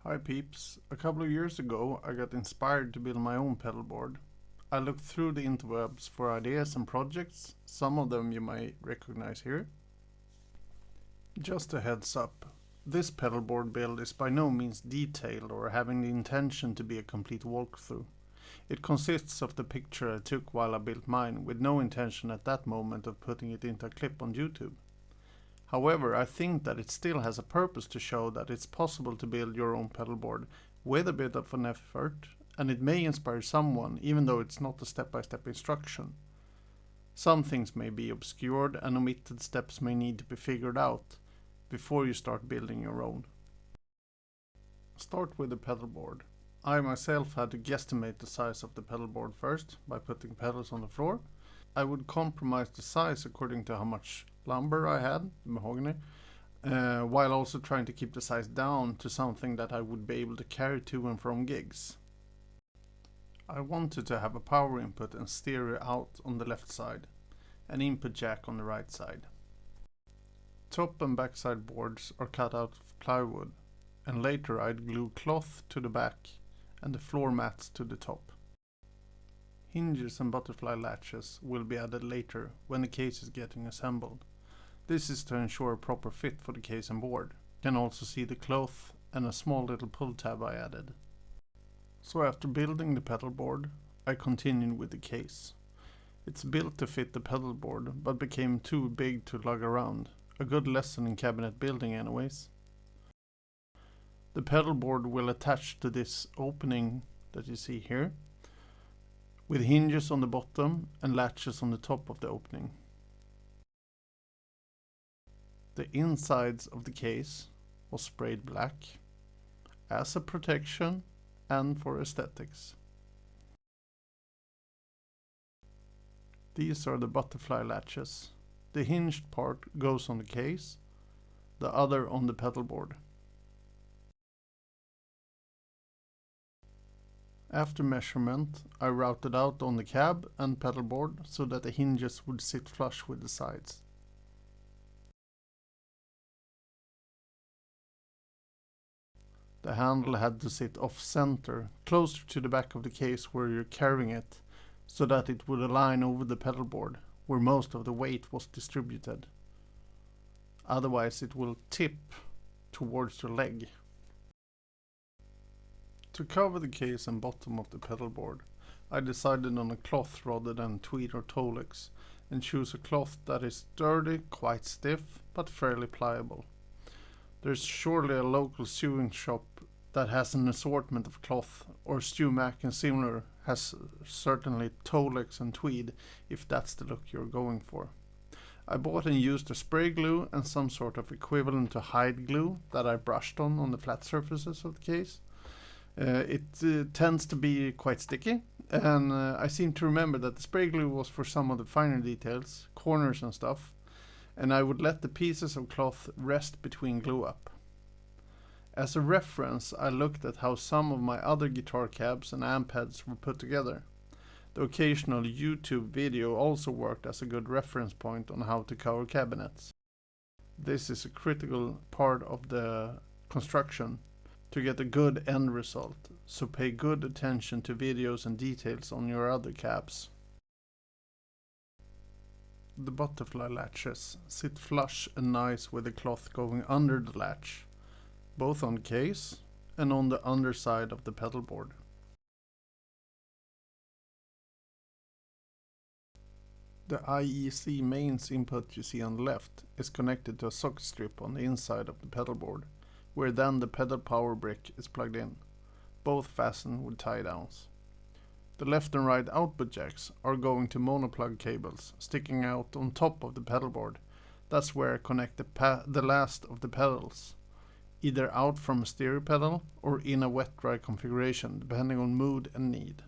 Hi peeps, a couple of years ago I got inspired to build my own pedalboard. I looked through the interwebs for ideas and projects, some of them you might recognize here. Just a heads up, this pedalboard build is by no means detailed or having the intention to be a complete walkthrough. It consists of the picture I took while I built mine, with no intention at that moment of putting it into a clip on YouTube. However, I think that it still has a purpose to show that it's possible to build your own pedalboard with a bit of an effort, and it may inspire someone even though it's not a step-by-step instruction. Some things may be obscured and omitted steps may need to be figured out before you start building your own. Start with the pedalboard. I myself had to guesstimate the size of the pedalboard first by putting pedals on the floor. I would compromise the size according to how much lumber I had, mahogany, while also trying to keep the size down to something that I would be able to carry to and from gigs. I wanted to have a power input and stereo out on the left side, an input jack on the right side. Top and backside boards are cut out of plywood, and later I'd glue cloth to the back and the floor mats to the top. Hinges and butterfly latches will be added later when the case is getting assembled. This is to ensure a proper fit for the case and board. You can also see the cloth and a small little pull tab I added. So after building the pedalboard, I continued with the case. It's built to fit the pedalboard but became too big to lug around. A good lesson in cabinet building anyways. The pedalboard will attach to this opening that you see here, with hinges on the bottom and latches on the top of the opening. The insides of the case was sprayed black as a protection and for aesthetics. These are the butterfly latches. The hinged part goes on the case, the other on the pedalboard. After measurement, I routed out on the cab and pedalboard so that the hinges would sit flush with the sides. The handle had to sit off-center, closer to the back of the case where you're carrying it, so that it would align over the pedalboard, where most of the weight was distributed. Otherwise it will tip towards your leg. To cover the case and bottom of the pedalboard, I decided on a cloth rather than tweed or Tolex, and choose a cloth that is sturdy, quite stiff, but fairly pliable. There's surely a local sewing shop that has an assortment of cloth, or Stu Mac and similar has certainly Tolex and tweed if that's the look you're going for. I bought and used a spray glue and some sort of equivalent to hide glue that I brushed on the flat surfaces of the case. It tends to be quite sticky, and I seem to remember that the spray glue was for some of the finer details, corners and stuff, and I would let the pieces of cloth rest between glue up. As a reference, I looked at how some of my other guitar cabs and amp heads were put together. The occasional YouTube video also worked as a good reference point on how to cover cabinets. This is a critical part of the construction to get a good end result, so pay good attention to videos and details on your other cabs. The butterfly latches sit flush and nice with the cloth going under the latch, both on the case and on the underside of the pedalboard. The IEC mains input you see on the left is connected to a socket strip on the inside of the pedalboard, where then the pedal power brick is plugged in, both fastened with tie downs. The left and right output jacks are going to monoplug cables sticking out on top of the pedalboard. That's where I connect the last of the pedals, either out from a stereo pedal or in a wet-dry configuration depending on mood and need.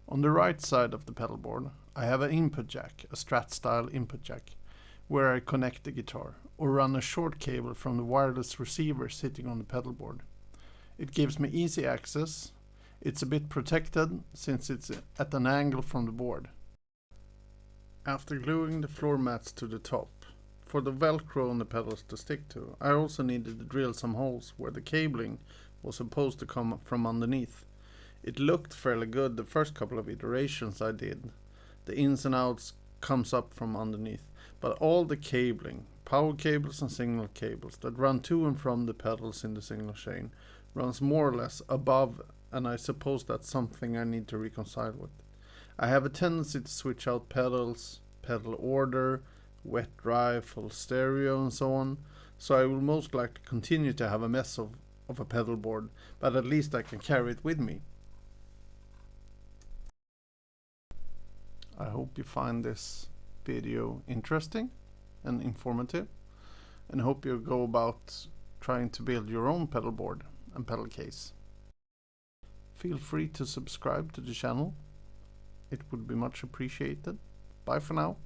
On the right side of the pedalboard I have an input jack, a Strat style input jack, where I connect the guitar, or run a short cable from the wireless receiver sitting on the pedalboard. It gives me easy access. It's a bit protected since it's at an angle from the board. After gluing the floor mats to the top, for the velcro on the pedals to stick to, I also needed to drill some holes where the cabling was supposed to come from underneath. It looked fairly good the first couple of iterations I did. The ins and outs comes up from underneath, but all the cabling, power cables and signal cables that run to and from the pedals in the signal chain runs more or less above, and I suppose that's something I need to reconcile with. I have a tendency to switch out pedals, pedal order, wet dry, full stereo and so on, so I will most likely continue to have a mess of a pedal board, but at least I can carry it with me. I hope you find this video interesting and informative, and hope you go about trying to build your own pedal board and pedal case. Feel free to subscribe to the channel. It would be much appreciated. Bye for now.